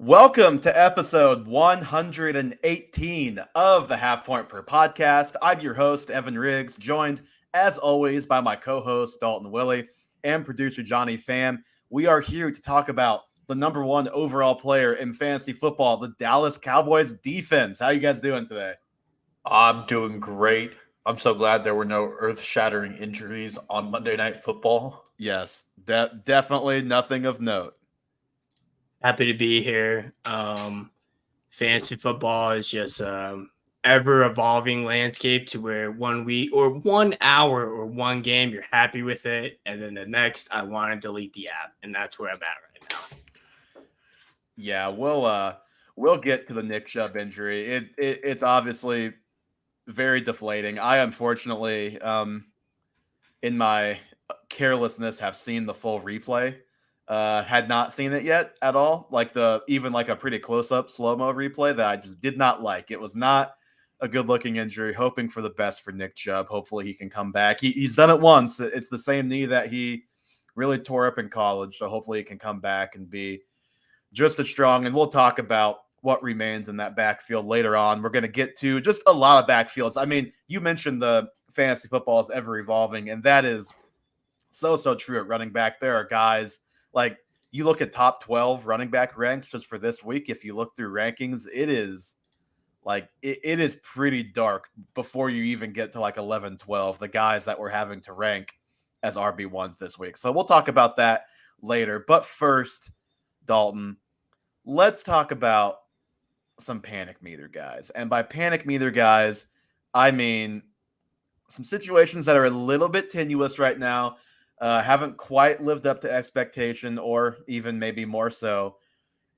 Welcome to episode 118 of the Half Point Per Podcast. I'm your host, Evan Riggs, joined as always by my co-host, Dalton Willie, and producer, Johnny Pham. We are here to talk about the number one overall player in fantasy football, the Dallas Cowboys defense. How you guys doing today? I'm doing great. I'm so glad there were no earth-shattering injuries on Monday Night Football. Yes, definitely nothing of note. Happy to be here. Fantasy football is just ever-evolving landscape to where 1 week or 1 hour or one game, you're happy with it. And then the next, I want to delete the app. And that's where I'm at right now. Yeah, we'll get to the Nick Chubb injury. It's obviously very deflating. I unfortunately, in my carelessness, have seen the full replay. Had not seen it yet at all. Even a pretty close-up slow-mo replay that I just did not like. It was not a good-looking injury. Hoping for the best for Nick Chubb. Hopefully he can come back. He's done it once. It's the same knee that he really tore up in college. So hopefully he can come back and be just as strong. And we'll talk about what remains in that backfield later on. We're going to get to just a lot of backfields. I mean, you mentioned the fantasy football is ever evolving, and that is so true at running back. There are guys like you look at top 12 running back ranks just for this week. If you look through rankings, it is pretty dark before you even get to 11, 12, the guys that we're having to rank as RB1s this week. So we'll talk about that later. But first, Dalton, let's talk about some panic meter guys. And by panic meter guys, I mean some situations that are a little bit tenuous right now, haven't quite lived up to expectation, or even maybe more so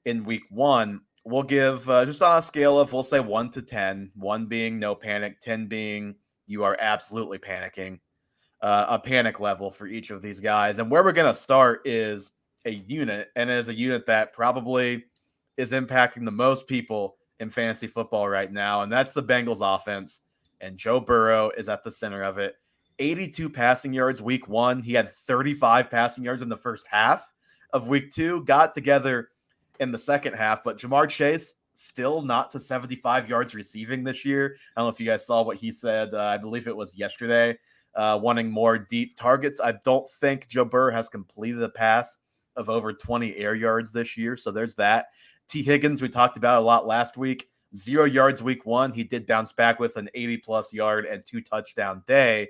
in week one. We'll give just on a scale of, we'll say 1 to 10, 1 being no panic, 10 being you are absolutely panicking, a panic level for each of these guys. And where we're going to start is a unit, and it is a unit that probably is impacting the most people in fantasy football right now, and that's the Bengals offense, and Joe Burrow is at the center of it. 82 passing yards week one. He had 35 passing yards in the first half of week two, got together in the second half, but Jamar Chase still not to 75 yards receiving this year. I don't know if you guys saw what he said. I believe it was yesterday, wanting more deep targets. I don't think Joe Burrow has completed a pass of over 20 air yards this year, so there's that. T. Higgins, we talked about a lot last week, 0 yards week one. He did bounce back with an 80-plus yard and 2 touchdown day,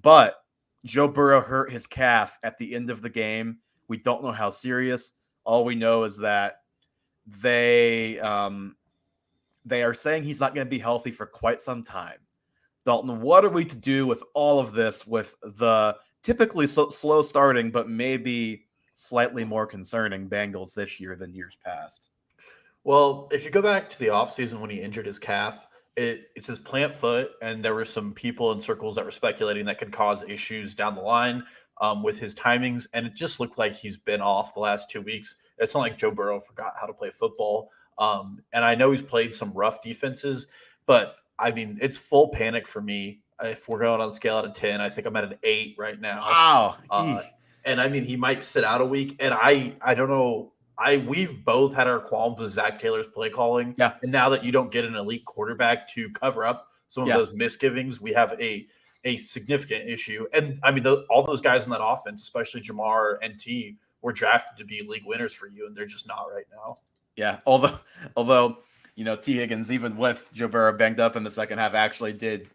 but Joe Burrow hurt his calf at the end of the game. We don't know how serious. All we know is that they are saying he's not going to be healthy for quite some time. Dalton, what are we to do with all of this, with the typically slow starting but maybe slightly more concerning Bengals this year than years past? Well, if you go back to the offseason when he injured his calf, it's his plant foot, and there were some people in circles that were speculating that could cause issues down the line with his timings, and it just looked like he's been off the last 2 weeks. It's not like Joe Burrow forgot how to play football, and I know he's played some rough defenses, but, I mean, it's full panic for me. If we're going on a scale out of 10, I think I'm at an 8 right now. Wow. And, I mean, he might sit out a week, and I don't know. We've both had our qualms with Zach Taylor's play calling. Yeah. And now that you don't get an elite quarterback to cover up some of those misgivings, we have a significant issue. And I mean, all those guys in that offense, especially Jamar and T, were drafted to be league winners for you, and they're just not right now. Yeah. Although, T. Higgins, even with Joe Burrow banged up in the second half, actually did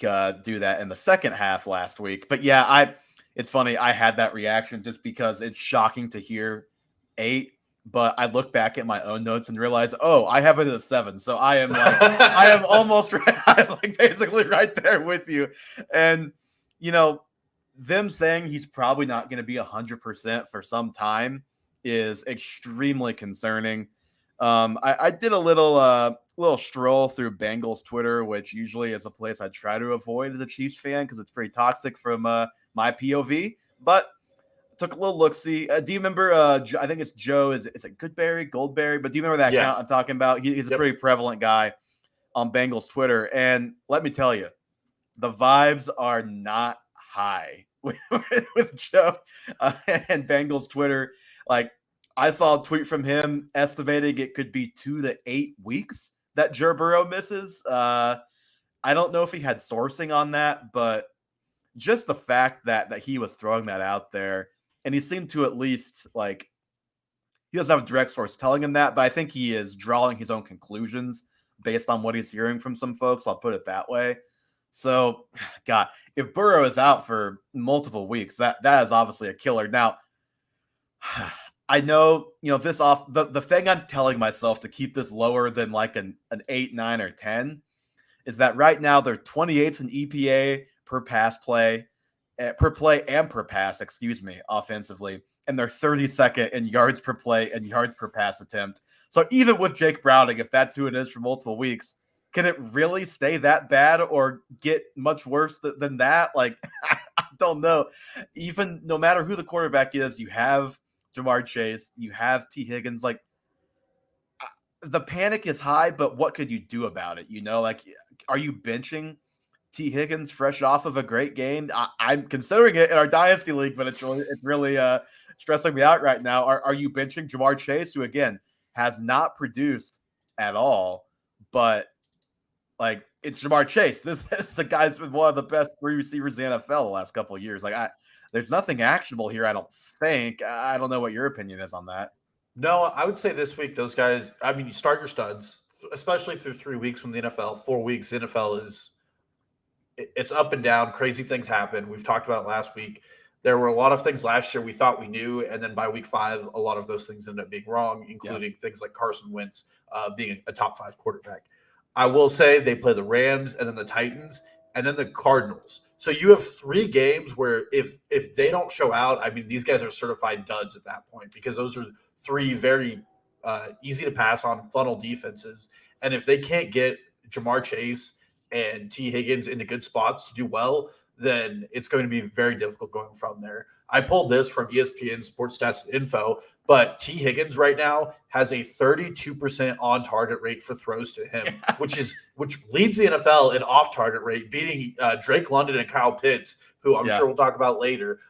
do that in the second half last week. But yeah, it's funny. I had that reaction just because it's shocking to hear 8. But I look back at my own notes and realize, I have it at a 7. So I am I am almost right. I'm basically right there with you. And, them saying he's probably not going to be 100% for some time is extremely concerning. I did a little stroll through Bengals Twitter, which usually is a place I try to avoid as a Chiefs fan because it's pretty toxic from my POV. But took a little look-see. Do you remember, I think it's Joe, is it Goldberry? But do you remember that account I'm talking about? He's a pretty prevalent guy on Bengals Twitter. And let me tell you, the vibes are not high with Joe and Bengals Twitter. I saw a tweet from him estimating it could be 2 to 8 weeks that Joe Burrow misses. I don't know if he had sourcing on that, but just the fact that he was throwing that out there, and he seemed to at least like he doesn't have a direct source telling him that, but I think he is drawing his own conclusions based on what he's hearing from some folks. I'll put it that way. So, God, if Burrow is out for multiple weeks, that is obviously a killer. Now, I know, this the thing I'm telling myself to keep this lower than like an 8, 9, or 10 is that right now they're 28th in EPA per play and per pass, offensively. And they're 32nd in yards per play and yards per pass attempt. So even with Jake Browning, if that's who it is for multiple weeks, can it really stay that bad or get much worse than that? Like, I don't know. Even no matter who the quarterback is, you have Jamar Chase, you have T. Higgins. Like, the panic is high, but what could you do about it? Like, are you benching T. Higgins fresh off of a great game? I'm considering it in our Dynasty League, but it's really stressing me out right now. Are you benching Jamar Chase, who, again, has not produced at all, but like, it's Jamar Chase. This is the guy that's been one of the best 3 receivers in the NFL the last couple of years. Like, there's nothing actionable here, I don't think. I don't know what your opinion is on that. No, I would say this week, those guys, I mean, you start your studs, especially through 3 weeks from the NFL. 4 weeks, the NFL it's up and down. Crazy things happen. We've talked about it last week. There were a lot of things last year we thought we knew, and then by week 5, a lot of those things ended up being wrong, including things like Carson Wentz being a top 5 quarterback. I will say they play the Rams and then the Titans and then the Cardinals. So you have 3 games where if they don't show out, I mean, these guys are certified duds at that point, because those are 3 very easy to pass on funnel defenses. And if they can't get Jamar Chase and T. Higgins into good spots to do well, then it's going to be very difficult going from there. I pulled this from ESPN Sports Stats and Info, but T. Higgins right now has a 32% on target rate for throws to him, which leads the NFL in off target rate, beating Drake London and Kyle Pitts, who I'm sure we'll talk about later.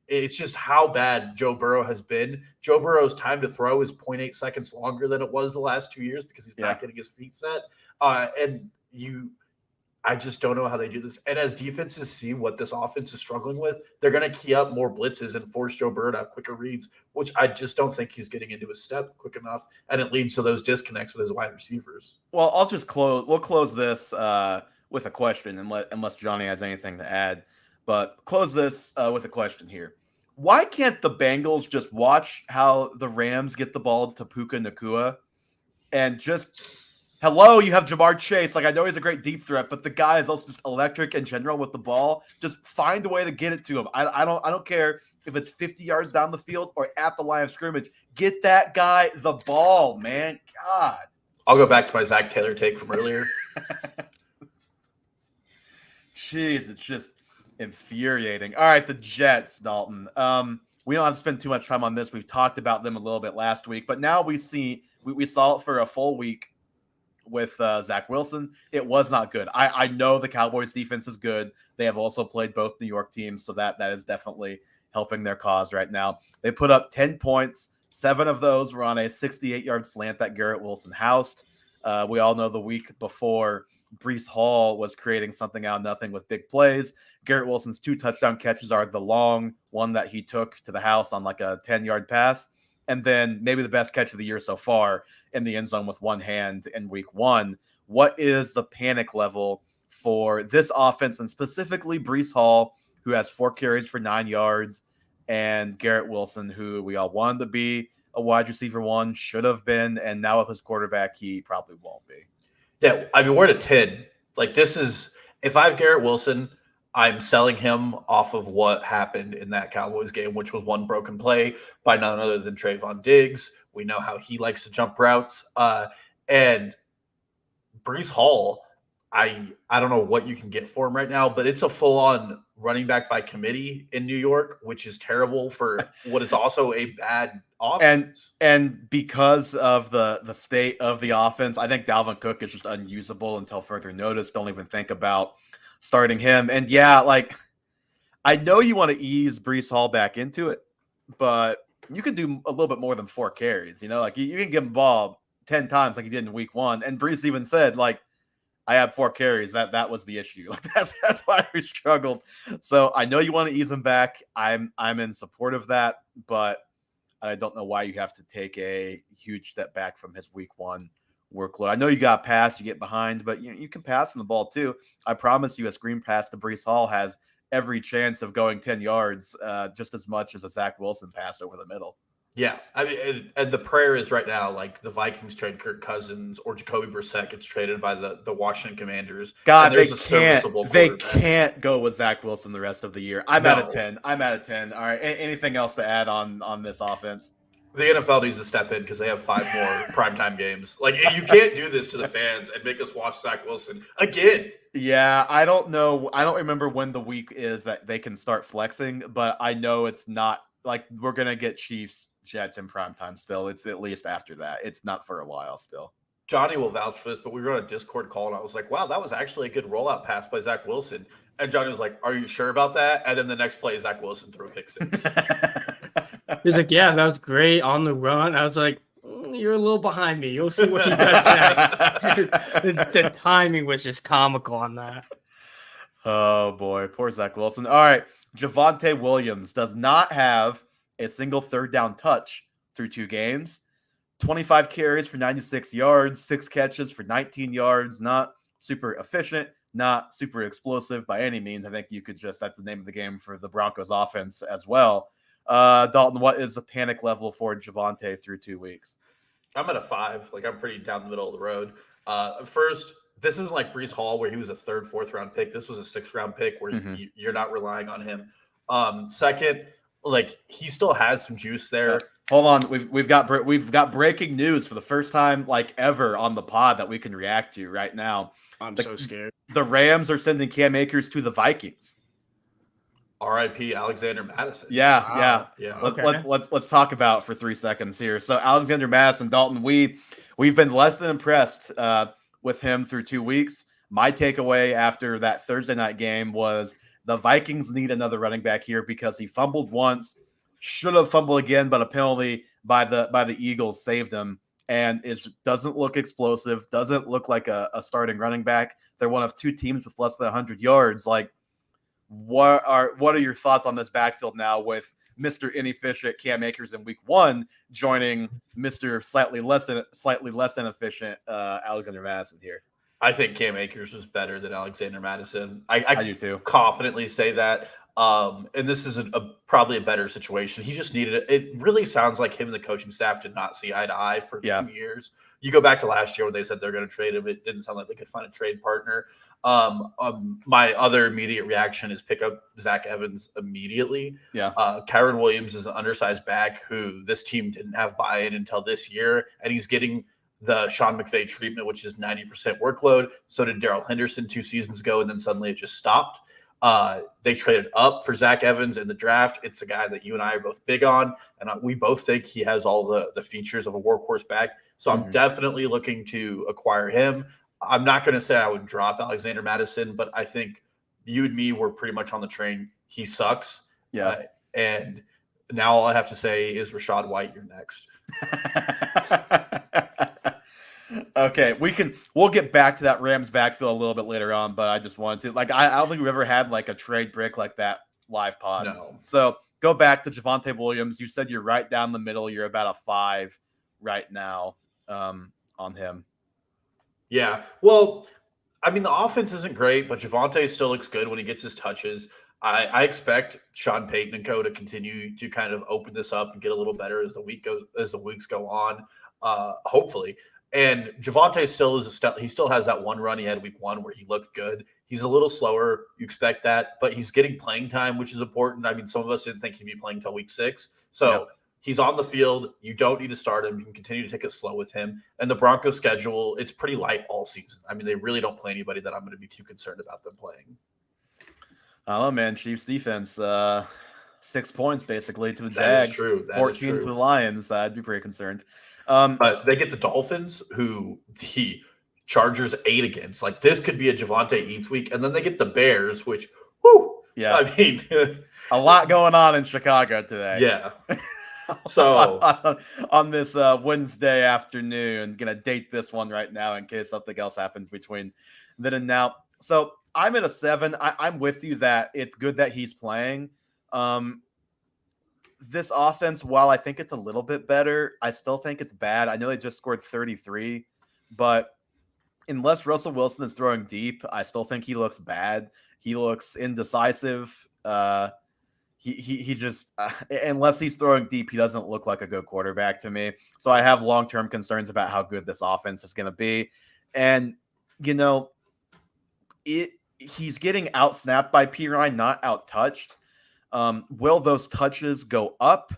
It's just how bad Joe Burrow has been. Joe Burrow's time to throw is 0.8 seconds longer than it was the last 2 years because he's not getting his feet set. I just don't know how they do this. And as defenses see what this offense is struggling with, they're going to key up more blitzes and force Joe Burrow to have quicker reads, which I just don't think he's getting into his step quick enough. And it leads to those disconnects with his wide receivers. Well, we'll close this with a question, unless Johnny has anything to add. But close this with a question here. Why can't the Bengals just watch how the Rams get the ball to Puka Nacua and just – hello, you have Jamar Chase. Like, I know he's a great deep threat, but the guy is also just electric in general with the ball. Just find a way to get it to him. I don't care if it's 50 yards down the field or at the line of scrimmage. Get that guy the ball, man. God. I'll go back to my Zach Taylor take from earlier. Jeez, it's just infuriating. All right, the Jets, Dalton. We don't have to spend too much time on this. We've talked about them a little bit last week, but now we saw it for a full week with Zach Wilson. It was not good. I know the Cowboys defense is good. They have also played both New York teams, so that is definitely helping their cause right now. They put up 10 points. 7 of those were on a 68-yard slant that Garrett Wilson housed. We all know the week before, Breece Hall was creating something out of nothing with big plays. Garrett Wilson's 2 touchdown catches are the long one that he took to the house on like a 10-yard pass, and then maybe the best catch of the year so far in the end zone with one hand in week 1. What is the panic level for this offense, and specifically Breece Hall, who has 4 carries for 9 yards, and Garrett Wilson, who we all wanted to be a wide receiver 1, should have been, and now with his quarterback, he probably won't be. Yeah, I mean, we're at a 10. Like, this is – if I have Garrett Wilson, I'm selling him off of what happened in that Cowboys game, which was one broken play by none other than Trayvon Diggs. We know how he likes to jump routes. And Breece Hall, I don't know what you can get for him right now, but it's a full-on running back by committee in New York, which is terrible for what is also a bad offense. And because of the state of the offense, I think Dalvin Cook is just unusable until further notice. Don't even think about starting him. And yeah, like, I know you want to ease Breece Hall back into it, but you can do a little bit more than 4 carries. Like you can give him the ball 10 times like he did in week 1. And Brees even said, like, I had 4 carries. That was the issue. Like that's why we struggled. So I know you want to ease him back. I'm in support of that, but I don't know why you have to take a huge step back from his week 1 workload. I know you got pass, you get behind, but you can pass from the ball too. I promise you, a screen pass to Brees Hall has every chance of going 10 yards, just as much as a Zach Wilson pass over the middle. Yeah, I mean, and the prayer is right now, like the Vikings trade Kirk Cousins or Jacoby Brissett gets traded by the Washington Commanders. God, they can't go with Zach Wilson the rest of the year. I'm out of 10. All right. Anything else to add on this offense? The NFL needs to step in because they have 5 more primetime games. Like, you can't do this to the fans and make us watch Zach Wilson again. Yeah, I don't know. I don't remember when the week is that they can start flexing, but I know it's not like we're going to get Chiefs Jets in primetime still. It's at least after that. It's not for a while still. Johnny will vouch for this, but we were on a Discord call, and I was like, wow, that was actually a good rollout pass by Zach Wilson. And Johnny was like, are you sure about that? And then the next play, Zach Wilson threw a pick 6. He's like, yeah, that was great on the run. I was like, you're a little behind me. You'll see what he does next. The timing was just comical on that. Oh, boy. Poor Zach Wilson. All right. Javonte Williams does not have a single third down touch through 2 games. 25 carries for 96 yards, 6 catches for 19 yards. Not super efficient, not super explosive by any means. I think you could that's the name of the game for the Broncos offense as well. Dalton, what is the panic level for Javonte through 2 weeks? I'm at a 5. Like, I'm pretty down the middle of the road. First, this isn't like Brees Hall where he was a 3rd, 4th round pick. This was a 6th round pick where you're not relying on him. Second, like, he still has some juice there. Hold on, we've got breaking news for the first time like ever on the pod that we can react to right now. I'm so scared. The Rams are sending Cam Akers to the Vikings. R.I.P. Alexander Madison. Yeah. Okay. Let's talk about for 3 seconds here. So Alexander Madison, Dalton, we've been less than impressed with him through 2 weeks. My takeaway after that Thursday night game was the Vikings need another running back here because he fumbled once, should have fumbled again, but a penalty by the Eagles saved him. And it doesn't look explosive, doesn't look like a starting running back. They're one of 2 teams with less than 100 yards. Like, what are your thoughts on this backfield now with Mr. Inefficient Cam Akers in week 1 joining Mr. slightly less inefficient Alexander Madison here? I think Cam Akers is better than Alexander Madison. I do too. Confidently say that. And this is probably a better situation. He just needed it. It really sounds like him and the coaching staff did not see eye to eye for 2 years. You go back to last year when they said they're going to trade him. It didn't sound like they could find a trade partner. My other immediate reaction is pick up Zach Evans immediately. Yeah. Kyren Williams is an undersized back who this team didn't have buy-in until this year, and he's getting the Sean McVay treatment, which is 90% workload. So did Darrell Henderson 2 seasons ago, and then suddenly it just stopped. They traded up for Zach Evans in the draft. It's a guy that you and I are both big on, and we both think he has all the features of a workhorse back. So I'm definitely looking to acquire him. I'm not going to say I would drop Alexander Madison, but I think you and me were pretty much on the train. He sucks. Yeah. And now all I have to say is Rachaad White, you're next. Okay, we'll get back to that Rams backfield a little bit later on, but I just wanted to I don't think we've ever had like a trade brick like that live pod. No. So go back to Javonte Williams. You said you're right down the middle. You're about a 5 right now on him. Yeah. Well, I mean, the offense isn't great, but Javonte still looks good when he gets his touches. I expect Sean Payton and co to continue to kind of open this up and get a little better as the weeks go on. Hopefully. And Javonte he still has that one run he had week 1 where he looked good. He's a little slower. You expect that, but he's getting playing time, which is important. I mean, some of us didn't think he'd be playing until week 6. So he's on the field. You don't need to start him. You can continue to take it slow with him. And the Broncos schedule, it's pretty light all season. I mean, they really don't play anybody that I'm going to be too concerned about them playing. I don't know, man. Chiefs defense, 6 points basically to the That Jags. is true. 14 to the Lions. I'd be pretty concerned. But they get the Dolphins, who the Chargers 8 against. Like, this could be a Javonte Eats week. And then they get the Bears, which, whoo, yeah. I mean, a lot going on in Chicago today. Yeah. So on this Wednesday afternoon. Gonna date this one right now in case something else happens between then and now. So I'm at a 7. I'm with you that it's good that he's playing. This offense, while I think it's a little bit better, I still think it's bad. I know they just scored 33, but unless Russell Wilson is throwing deep, I still think he looks bad. He looks indecisive. He just unless he's throwing deep, he doesn't look like a good quarterback to me. So I have long-term concerns about how good this offense is going to be. And he's getting outsnapped by Pirine, not out-touched. Will those touches go up?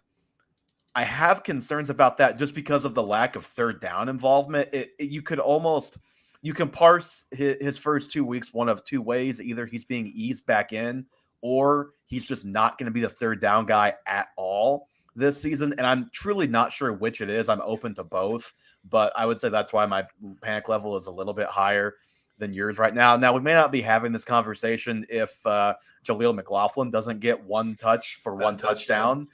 I have concerns about that just because of the lack of third down involvement. You can parse his first 2 weeks one of two ways. Either he's being eased back in, or he's just not going to be the third down guy at all this season. And I'm truly not sure which it is. I'm open to both, but I would say that's why my panic level is a little bit higher than yours right now. Now, we may not be having this conversation if Jaleel McLaughlin doesn't get one touch for one touchdown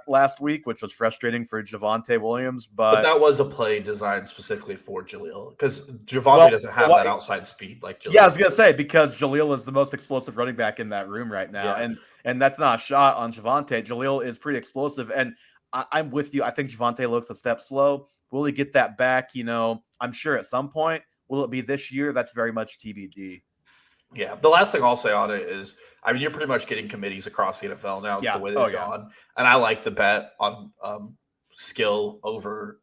last week, which was frustrating for Javonte Williams. But that was a play designed specifically for Jaleel because Javonte doesn't have that outside speed like Jaleel. Yeah, I was going to say, because Jaleel is the most explosive running back in that room right now. Yeah. And that's not a shot on Javonte. Jaleel is pretty explosive. And I'm with you. I think Javonte looks a step slow. Will he get that back? I'm sure at some point. Will it be this year? That's very much TBD. Yeah. The last thing I'll say on it is, you're pretty much getting committees across the NFL now. The way they've gone. And I like the bet on skill over,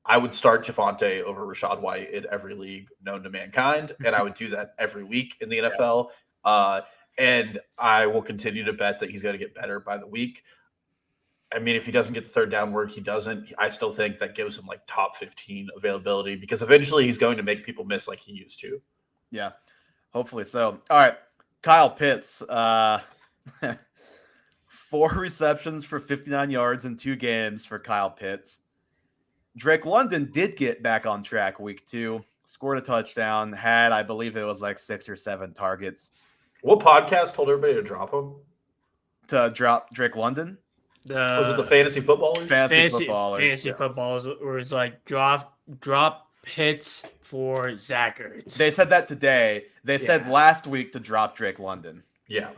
I would start Javonte over Rachaad White in every league known to mankind. And I would do that every week in the NFL. And I will continue to bet that he's going to get better by the week. If he doesn't get the third down work, he doesn't. I still think that gives him top 15 availability because eventually he's going to make people miss like he used to. Yeah, hopefully so. All right, Kyle Pitts, 4 receptions for 59 yards in 2 games for Kyle Pitts. Drake London did get back on track week 2, scored a touchdown, had, I believe it was 6 or 7 targets. What podcast told everybody to drop him? To drop Drake London? Was it the Fantasy Footballers? Fantasy Footballers. Fantasy Footballers, where it's drop Pitts for Zach Ertz. They said that today. They said last week to drop Drake London. Yeah.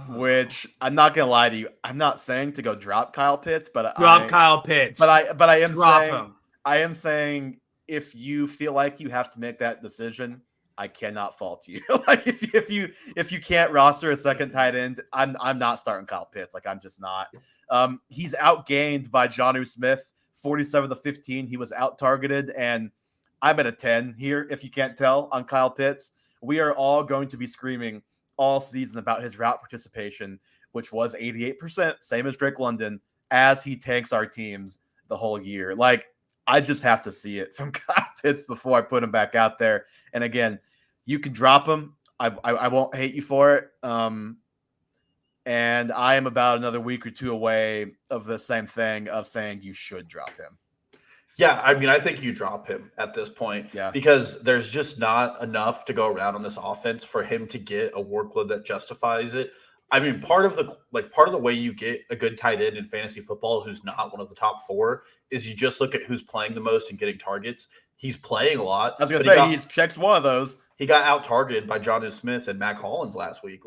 Which I'm not gonna lie to you. I'm not saying to go drop Kyle Pitts, but Kyle Pitts. But I am drop saying him. I am saying if you feel like you have to make that decision, I cannot fault you. If you can't roster a second tight end, I'm not starting Kyle Pitts. I'm just not. He's outgained by Jonnu Smith, 47-15. He was out targeted, and I'm at a 10 here. If you can't tell on Kyle Pitts, we are all going to be screaming all season about his route participation, which was 88%, same as Drake London, as he tanks our teams the whole year. I just have to see it from Kyle Pitts before I put him back out there. And again, you can drop him. I won't hate you for it. And I am about another week or 2 away of the same thing of saying you should drop him. Yeah, I think you drop him at this point because there's just not enough to go around on this offense for him to get a workload that justifies it. Part of the way you get a good tight end in fantasy football who's not one of the top 4 is you just look at who's playing the most and getting targets. He's playing a lot. I was going to say, he checks one of those. He got out-targeted by Jonnu Smith and Mac Hollins last week.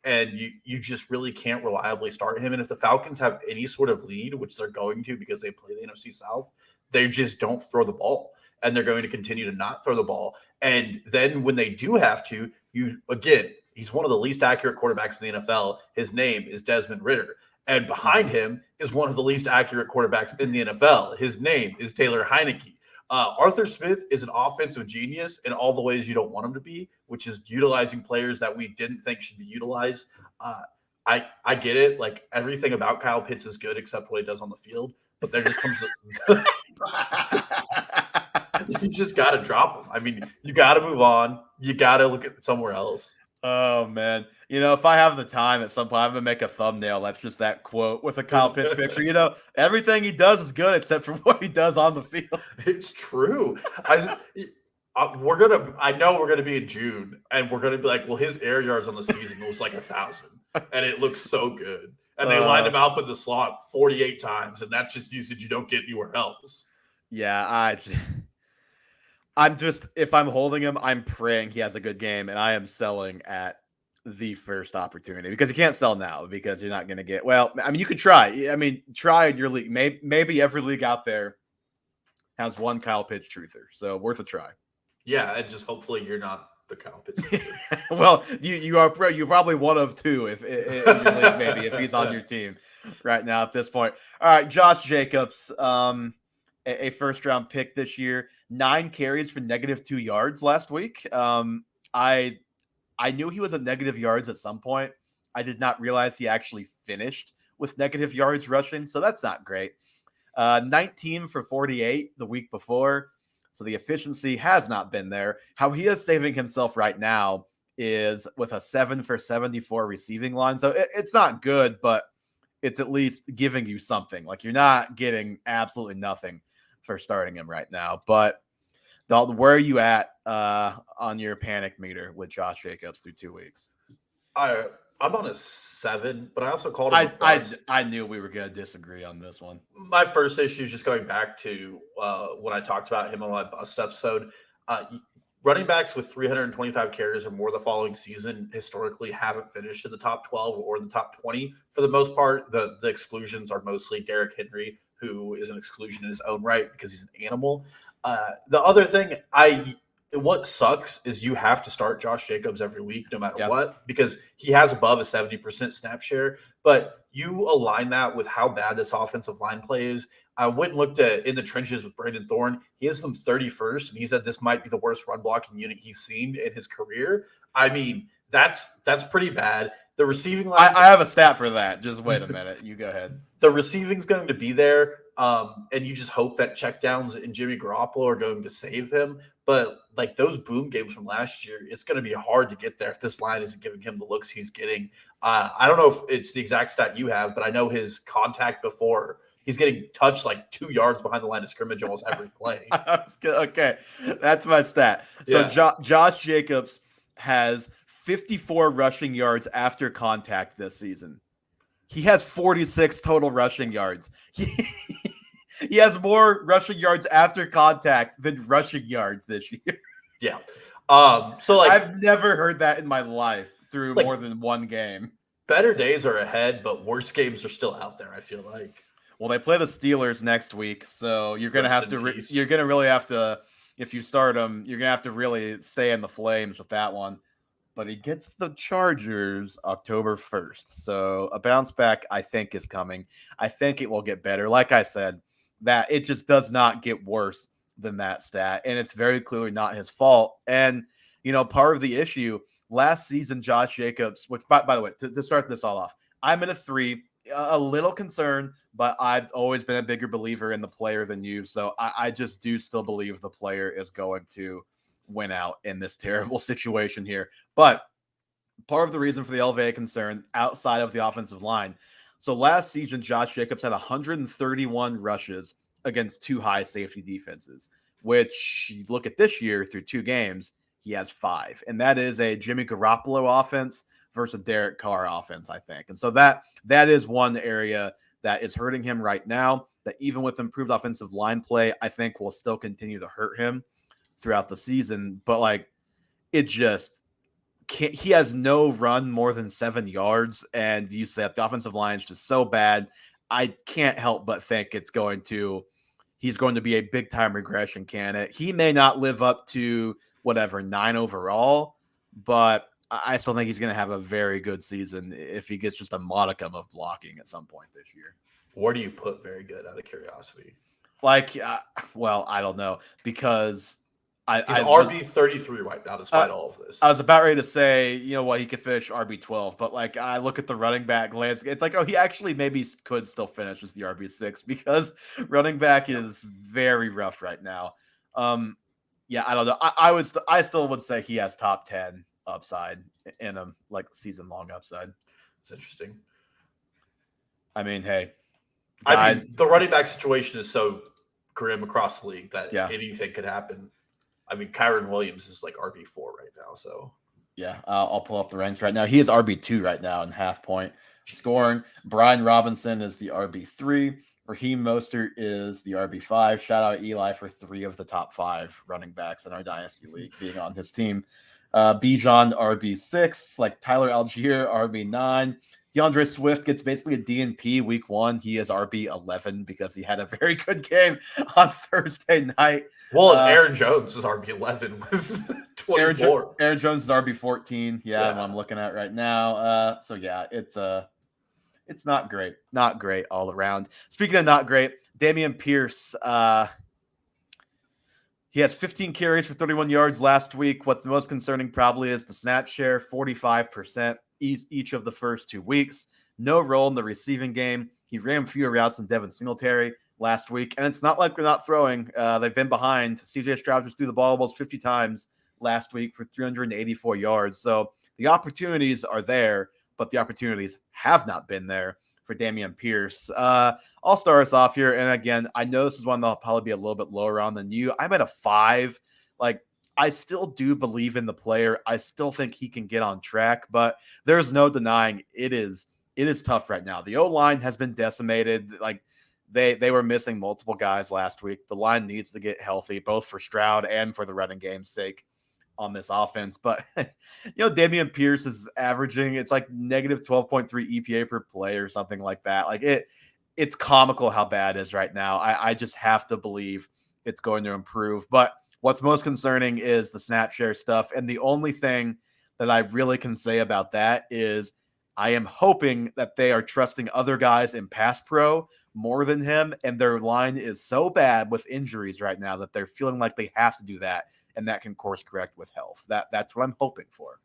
And you just really can't reliably start him. And if the Falcons have any sort of lead, which they're going to because they play the NFC South, they just don't throw the ball. And they're going to continue to not throw the ball. And then when they do have to, he's one of the least accurate quarterbacks in the NFL. His name is Desmond Ridder. And behind him is one of the least accurate quarterbacks in the NFL. His name is Taylor Heineke. Arthur Smith is an offensive genius in all the ways you don't want him to be, which is utilizing players that we didn't think should be utilized. I get it. Everything about Kyle Pitts is good except what he does on the field. But there just comes you just got to drop him. You got to move on. You got to look at somewhere else. Oh, man. If I have the time at some point, I'm going to make a thumbnail. That's just that quote with a Kyle Pitts picture. Everything he does is good except for what he does on the field. It's true. I know we're going to be in June, and we're going to be his air yards on the season was 1,000, and it looks so good. And they lined him up in the slot 48 times, and that's just usage you don't get anywhere else. Yeah, I'm just, if I'm holding him, I'm praying he has a good game, and I am selling at the first opportunity because you can't sell now because you're not going to get, well, I mean, you could try. I mean, try in your league. Maybe every league out there has one Kyle Pitts truther, so worth a try. Yeah, and just hopefully you're not the Kyle Pitts truther. Well, you're probably one of two if in your league, maybe if he's on your team right now at this point. All right, Josh Jacobs, a first round pick this year, 9 carries for -2 yards last week. I knew he was at negative yards at some point. I did not realize he actually finished with negative yards rushing, so that's not great. 19 for 48 the week before. So the efficiency has not been there. How he is saving himself right now is with a 7 for 74 receiving line. So it's not good, but it's at least giving you something. Like, you're not getting absolutely nothing for starting him right now. But Dalton, where are you at on your panic meter with Josh Jacobs through 2 weeks? I'm on a 7, but I also called him I knew we were going to disagree on this one. My first issue is just going back to when I talked about him on my bust episode. Running backs with 325 carries or more the following season historically haven't finished in the top 12 or the top 20 for the most part. The exclusions are mostly Derrick Henry, who is an exclusion in his own right because he's an animal. The other thing, what sucks is you have to start Josh Jacobs every week, no matter what, because he has above a 70% snap share. But you align that with how bad this offensive line play is. I went and looked at in the trenches with Brandon Thorne. He has them 31st, and he said this might be the worst run blocking unit he's seen in his career. I mean, that's pretty bad. The receiving line. I have a stat for that. Just wait a minute. You go ahead. The receiving's going to be there, and you just hope that checkdowns and Jimmy Garoppolo are going to save him. But like those boom games from last year, it's going to be hard to get there if this line isn't giving him the looks he's getting. I don't know if it's the exact stat you have, but I know his contact before, he's getting touched like 2 yards behind the line of scrimmage almost every play. Okay, that's my stat. So Josh Jacobs has 54 rushing yards after contact this season. He has 46 total rushing yards. He has more rushing yards after contact than rushing yards this year. Yeah. So like, I've never heard that in my life through more than one game. Better days are ahead, but worse games are still out there, I feel like. Well, they play the Steelers next week, so you're going to have to you're going to really have to, if you start them, you're going to have to really stay in the flames with that one. But he gets the Chargers October 1st. So a bounce back, I think, is coming. I think it will get better. Like I said, that it just does not get worse than that stat. And it's very clearly not his fault. And, you know, part of the issue last season, Josh Jacobs, which, by the way, to start this all off, I'm in a 3, a little concerned, but I've always been a bigger believer in the player than you. So I just do still believe the player is going to win out in this terrible situation here. But part of the reason for the elevated concern outside of the offensive line. So last season, Josh Jacobs had 131 rushes against 2 high safety defenses, which you look at this year through 2 games, he has 5. And that is a Jimmy Garoppolo offense versus a Derek Carr offense, I think. And so that is one area that is hurting him right now, that even with improved offensive line play, I think will still continue to hurt him throughout the season. But like, it just can't, he has no run more than 7 yards, and you said the offensive line is just so bad. I can't help but think he's going to be a big time regression candidate. He may not live up to whatever 9 overall, but I still think he's going to have a very good season if he gets just a modicum of blocking at some point this year. Where do you put very good, out of curiosity? Like, well, I don't know, because he's RB33 right now, despite all of this. I was about ready to say, you know what, he could finish RB12, but like, I look at the running back landscape, it's like, oh, he actually maybe could still finish as the RB6 because running back is very rough right now. Yeah, I don't know. I still would say he has top 10 upside in him, like season long upside. It's interesting. I mean, hey, guys, I mean, the running back situation is so grim across the league that anything could happen. I mean, Kyren Williams is like RB4 right now, so Yeah, I'll pull up the ranks right now. He is RB2 right now in half point scoring. Brian Robinson is the RB3. Raheem Mostert is the RB5. Shout out Eli for 3 of the top 5 running backs in our Dynasty League being on his team. Bijan RB6, like Tyler Algier RB9. DeAndre Swift gets basically a DNP week 1. He is RB11 because he had a very good game on Thursday night. Well, and Aaron Jones is RB11 with 24. Aaron Jones is RB14. Yeah, what I'm looking at right now. So yeah, it's not great. Not great all around. Speaking of not great, Dameon Pierce, he has 15 carries for 31 yards last week. What's most concerning probably is the snap share, 45% each of the first 2 weeks. No role in the receiving game. He ran fewer routes than Devin Singletary last week. And it's not like they're not throwing. They've been behind. CJ Stroud just threw the ball almost 50 times last week for 384 yards. So the opportunities are there, but the opportunities have not been there for Dameon Pierce. I'll start us off here. And again, I know this is one that'll probably be a little bit lower on than you. I'm at a 5. Like, I still do believe in the player. I still think he can get on track, but there's no denying it is tough right now. The O-line has been decimated. Like, they were missing multiple guys last week. The line needs to get healthy, both for Stroud and for the running game's sake on this offense. But, Dameon Pierce is averaging, it's like negative 12.3 EPA per play or something like that. Like, it's comical how bad it is right now. I just have to believe it's going to improve. But what's most concerning is the snap share stuff. And the only thing that I really can say about that is I am hoping that they are trusting other guys in pass pro more than him. And their line is so bad with injuries right now that they're feeling like they have to do that. And that can course correct with health. That's what I'm hoping for.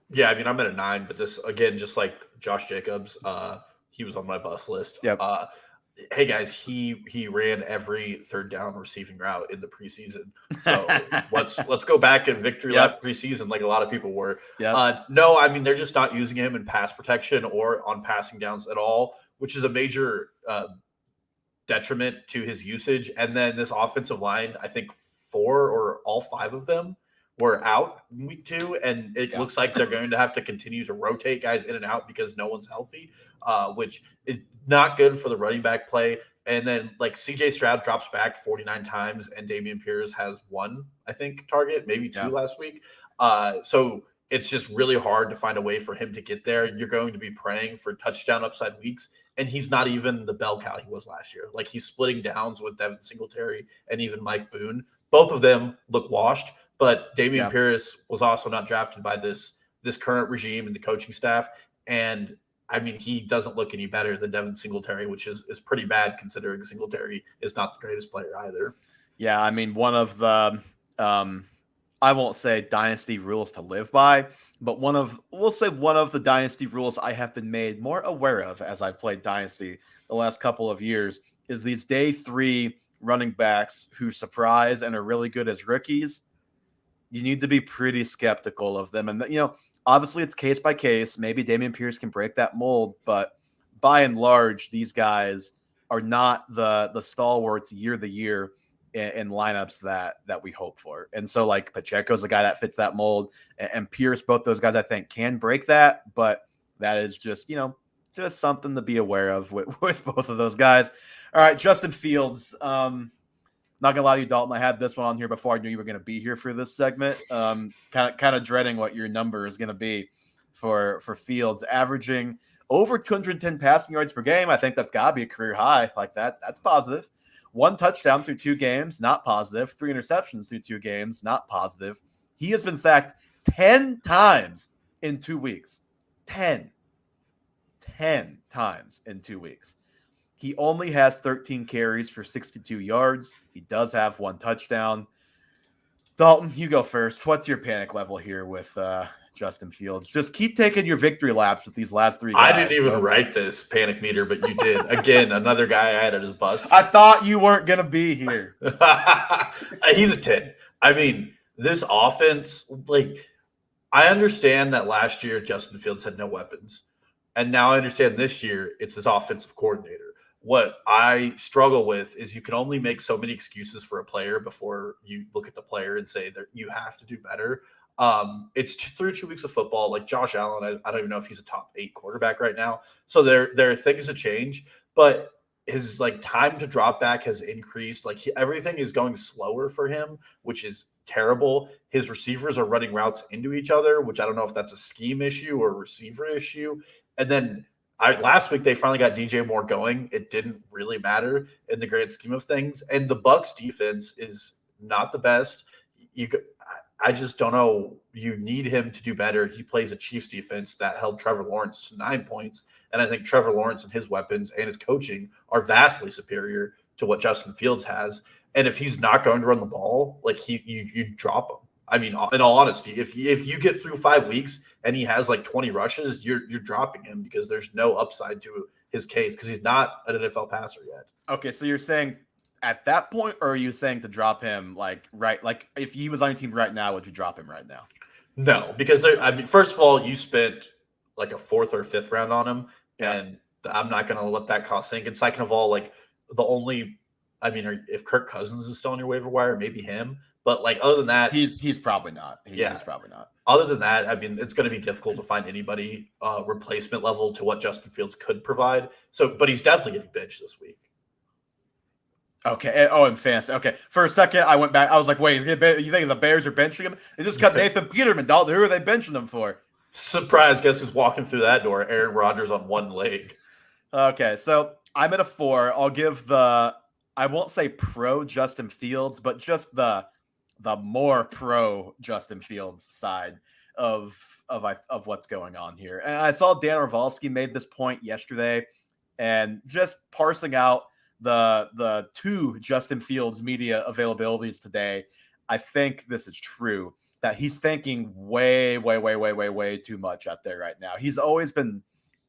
Yeah, I mean, I'm at a 9, but this, again, just like Josh Jacobs, he was on my bust list. Yep. Hey guys, he ran every third down receiving route in the preseason. So let's go back and victory lap preseason like a lot of people were. No, I mean, they're just not using him in pass protection or on passing downs at all, which is a major detriment to his usage. And then this offensive line, I think 4 or all 5 of them were out in week 2, and it looks like they're going to have to continue to rotate guys in and out because no one's healthy, which is not good for the running back play. And then, like, CJ Stroud drops back 49 times, and Dameon Pierce has 1, I think, target, maybe 2 last week. So it's just really hard to find a way for him to get there. You're going to be praying for touchdown upside weeks, and he's not even the bell cow he was last year. Like, he's splitting downs with Devin Singletary and even Mike Boone. Both of them look washed. But Dameon Pierce was also not drafted by this current regime and the coaching staff. And, I mean, he doesn't look any better than Devin Singletary, which is pretty bad considering Singletary is not the greatest player either. Yeah, I mean, one of the I won't say dynasty rules to live by, but we'll say one of the dynasty rules I have been made more aware of as I've played dynasty the last couple of years is these day 3 running backs who surprise and are really good as rookies. You need to be pretty skeptical of them. And, obviously it's case by case. Maybe Dameon Pierce can break that mold, but by and large, these guys are not the stalwarts year to year in lineups that we hope for. And so, like, Pacheco's a guy that fits that mold, and Pierce, both those guys I think can break that, but that is just, just something to be aware of with both of those guys. All right, Justin Fields. Not gonna lie to you, Dalton. I had this one on here before I knew you were gonna be here for this segment. Kind of dreading what your number is gonna be for Fields, averaging over 210 passing yards per game. I think that's gotta be a career high. Like that's positive. 1 touchdown through 2 games, not positive. 3 interceptions through 2 games, not positive. He has been sacked 10 times in 2 weeks. 10 times in 2 weeks. He only has 13 carries for 62 yards. He does have 1 touchdown. Dalton, you go first. What's your panic level here with Justin Fields? Just keep taking your victory laps with these last 3 guys. I didn't even write this panic meter, but you did. Again, another guy I had at his bust. I thought you weren't going to be here. He's a 10. I mean, this offense, like, I understand that last year Justin Fields had no weapons. And now I understand this year it's his offensive coordinator. What I struggle with is you can only make so many excuses for a player before you look at the player and say that you have to do better. It's through 2 weeks of football. Like Josh Allen, I don't even know if he's a top 8 quarterback right now. So there are things to change, but his like time to drop back has increased. Like everything is going slower for him, which is terrible. His receivers are running routes into each other, which I don't know if that's a scheme issue or a receiver issue. And then last week they finally got DJ Moore going. It didn't really matter in the grand scheme of things. And the Bucs defense is not the best. I just don't know. You need him to do better. He plays a Chiefs defense that held Trevor Lawrence to 9 points. And I think Trevor Lawrence and his weapons and his coaching are vastly superior to what Justin Fields has. And if he's not going to run the ball, like you drop him. I mean, in all honesty, if you get through 5 weeks and he has like 20 rushes, you're dropping him because there's no upside to his case because he's not an NFL passer yet. Okay, so you're saying at that point, or are you saying to drop him like if he was on your team right now, would you drop him right now? No, because first of all, you spent like a 4th or 5th round on him, and I'm not going to let that cost sink. And second of all, like if Kirk Cousins is still on your waiver wire, maybe him. But like other than that, he's probably not. He's probably not. Other than that, I mean, it's going to be difficult to find anybody replacement level to what Justin Fields could provide. So, but he's definitely getting benched this week. Okay. Oh, in fantasy. Okay. For a second, I went back. I was like, wait, you think the Bears are benching him? They just got Nathan Peterman. Dalton, who are they benching him for? Surprise. Guess who's walking through that door? Aaron Rodgers on one leg. Okay. So I'm at a 4. I'll give I won't say pro Justin Fields, but just the more pro Justin Fields side of what's going on here. And I saw Dan Orvalsky made this point yesterday, and just parsing out the 2 Justin Fields media availabilities today, I think this is true, that he's thinking way too much out there right now. He's always been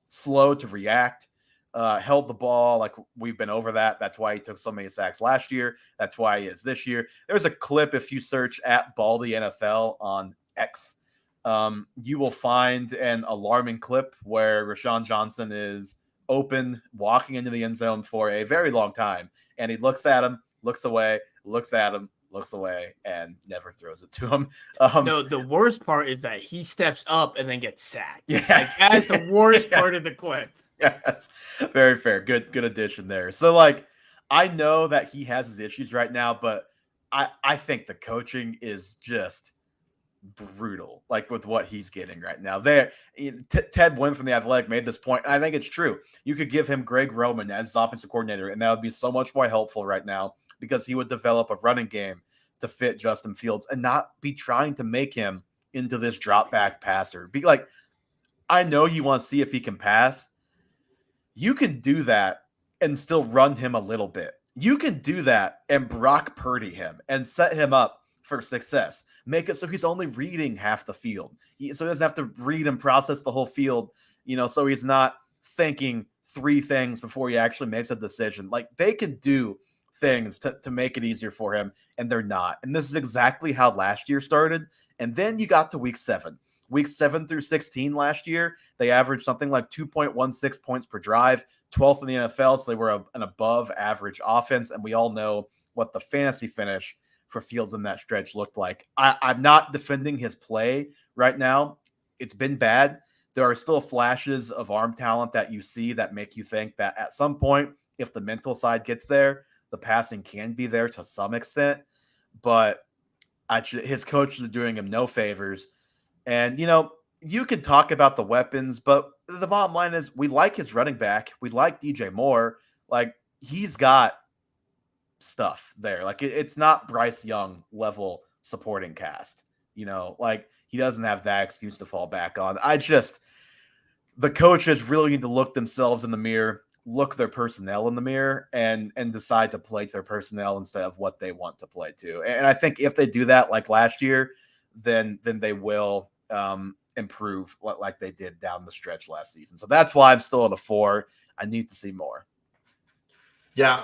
slow to react, held the ball. Like, we've been over that. That's why he took so many sacks last year. That's why he is this year. There's a clip, if you search at Baldy NFL on X, you will find an alarming clip where Rashawn Johnson is open, walking into the end zone for a very long time, and he looks at him, looks away, looks at him, looks away, and never throws it to him. No, the worst part is that he steps up and then gets sacked. Yeah, like, that's the worst part of the clip. Yes, very fair. Good addition there. So, like, I know that he has his issues right now, but I think the coaching is just brutal, like with what he's getting right now. Ted Wynn from The Athletic made this point, and I think it's true. You could give him Greg Roman as his offensive coordinator, and that would be so much more helpful right now because he would develop a running game to fit Justin Fields and not be trying to make him into this drop back passer. Be like, I know you want to see if he can pass. You can do that and still run him a little bit. You can do that and Brock Purdy him and set him up for success. Make it so he's only reading half the field. So he doesn't have to read and process the whole field, so he's not thinking 3 things before he actually makes a decision. Like, they can do things to make it easier for him, and they're not. And this is exactly how last year started. And then you got to week 7. Week 7 through 16 last year, they averaged something like 2.16 points per drive, 12th in the NFL, so they were an above-average offense, and we all know what the fantasy finish for Fields in that stretch looked like. I'm not defending his play right now. It's been bad. There are still flashes of arm talent that you see that make you think that at some point, if the mental side gets there, the passing can be there to some extent. But his coaches are doing him no favors. And, you can talk about the weapons, but the bottom line is we like his running back. We like DJ Moore. Like, he's got stuff there. Like, it's not Bryce Young level supporting cast. Like, he doesn't have that excuse to fall back on. The coaches really need to look themselves in the mirror, look their personnel in the mirror, and decide to play to their personnel instead of what they want to play to. And I think if they do that like last year, then they will improve like they did down the stretch last season. So that's why I'm still at a 4. I need to see more. Yeah,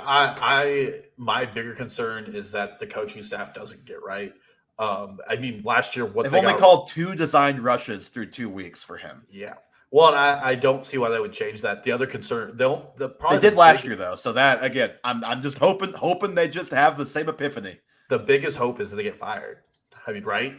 my bigger concern is that the coaching staff doesn't get right. Last year they've only called 2 designed rushes through 2 weeks for him. Yeah. Well, and I don't see why they would change that. The other concern, they did last year though. So that, again, I'm just hoping they just have the same epiphany. The biggest hope is that they get fired. I mean, right?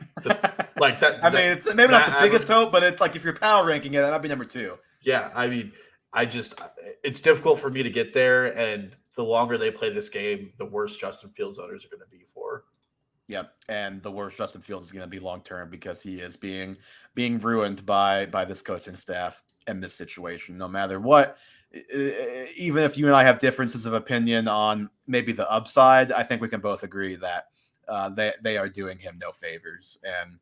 Like that. I mean, it's maybe not the biggest hope, but it's like if you're power ranking it, that might be number 2. Yeah, I mean, it's difficult for me to get there, and the longer they play this game, the worse Justin Fields owners are going to be for. Yep, and the worst Justin Fields is going to be long term because he is being ruined by this coaching staff and this situation. No matter what, even if you and I have differences of opinion on maybe the upside, I think we can both agree that they are doing him no favors, and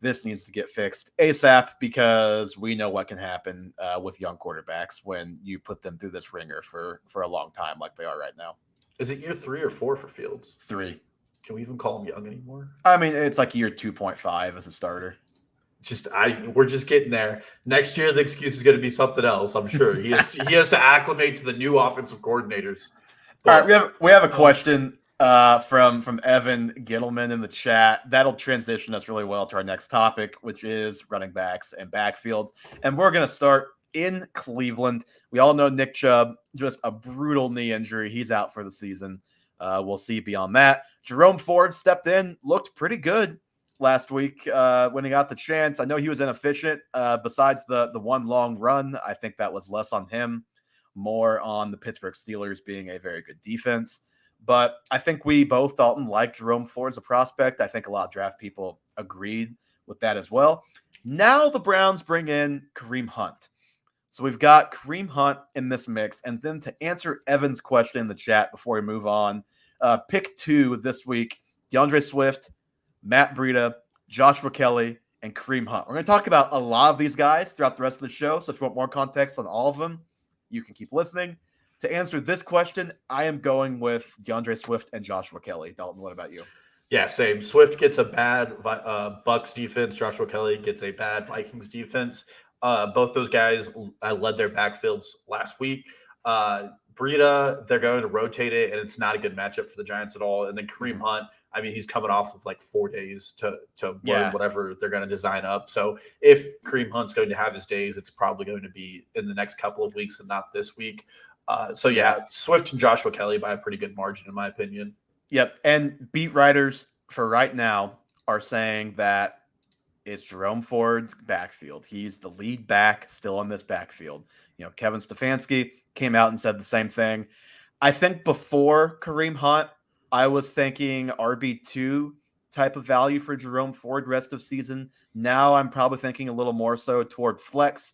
this needs to get fixed ASAP because we know what can happen with young quarterbacks when you put them through this ringer for a long time like they are right now. Is it year 3 or 4 for Fields? 3. Can we even call him young anymore? I mean, it's like year 2.5 as a starter. We're just getting there. Next year, the excuse is going to be something else. I'm sure he has to acclimate to the new offensive coordinators. But, all right, we have a question from Evan Gittleman in the chat. That'll transition us really well to our next topic, which is running backs and backfields. And we're going to start in Cleveland. We all know Nick Chubb, just a brutal knee injury. He's out for the season. We'll see beyond that. Jerome Ford stepped in, looked pretty good last week when he got the chance. I know he was inefficient. Besides the one long run, I think that was less on him, more on the Pittsburgh Steelers being a very good defense. But I think we both, Dalton, like Jerome Ford as a prospect. I think a lot of draft people agreed with that as well. Now the Browns bring in Kareem Hunt. So we've got Kareem Hunt in this mix. And then to answer Evan's question in the chat before we move on, pick 2 this week, DeAndre Swift, Matt Breida, Joshua Kelly, and Kareem Hunt. We're going to talk about a lot of these guys throughout the rest of the show. So if you want more context on all of them, you can keep listening. To answer this question, I am going with DeAndre Swift and Joshua Kelly. Dalton, what about you? Yeah, same. Swift gets a bad Bucks defense. Joshua Kelly gets a bad Vikings defense. Both those guys led their backfields last week. Breida, they're going to rotate it, and it's not a good matchup for the Giants at all. And then Kareem Hunt, I mean, he's coming off of like 4 days to learn whatever they're going to design up. So if Kareem Hunt's going to have his days, it's probably going to be in the next couple of weeks and not this week. Swift and Joshua Kelly by a pretty good margin, in my opinion. Yep, and beat writers for right now are saying that it's Jerome Ford's backfield. He's the lead back still on this backfield. You know, Kevin Stefanski came out and said the same thing. I think before Kareem Hunt, I was thinking RB2 type of value for Jerome Ford rest of season. Now I'm probably thinking a little more so toward flex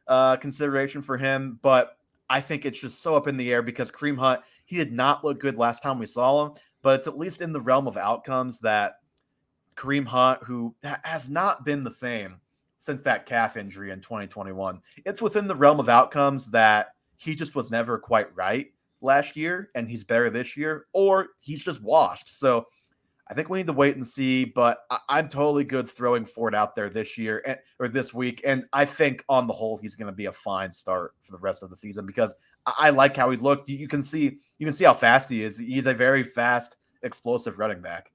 consideration for him. But I think it's just so up in the air because Kareem Hunt, he did not look good last time we saw him. But it's at least in the realm of outcomes that Kareem Hunt, who has not been the same since that calf injury in 2021, it's within the realm of outcomes that he just was never quite right last year and he's better this year, or he's just washed. So I think we need to wait and see, but I'm totally good throwing Ford out there this year or this week. And I think on the whole, he's going to be a fine start for the rest of the season because I like how he looked. You can see how fast he is. He's a very fast, explosive running back.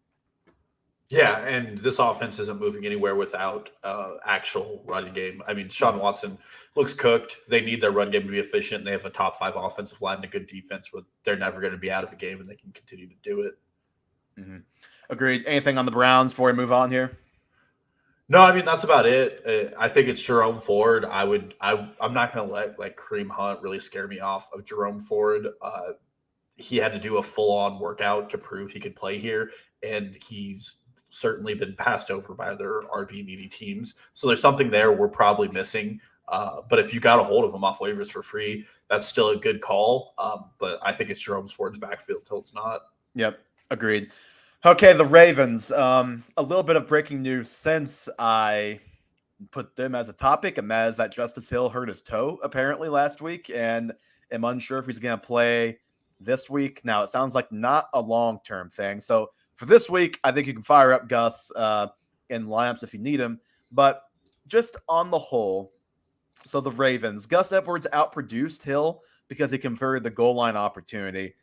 Yeah, and this offense isn't moving anywhere without actual running game. I mean, Sean Watson looks cooked. They need their run game to be efficient. They have a top 5 offensive line and a good defense where they're never going to be out of the game and they can continue to do it. Mm-hmm. Agreed. Anything on the Browns before we move on here? No, I mean, that's about it. I think it's Jerome Ford. I'm not going to let like Kareem Hunt really scare me off of Jerome Ford. He had to do a full-on workout to prove he could play here, and he's certainly been passed over by other RB needy teams. So there's something there we're probably missing. But if you got a hold of him off waivers for free, that's still a good call. But I think it's Jerome Ford's backfield till it's not. Yep, agreed. Okay, the Ravens. A little bit of breaking news since I put them as a topic, and that is that Justice Hill hurt his toe apparently last week, and am unsure if he's going to play this week. Now, it sounds like not a long-term thing. So for this week, I think you can fire up Gus in lineups if you need him. But just on the whole, so the Ravens, Gus Edwards outproduced Hill because he converted the goal line opportunity.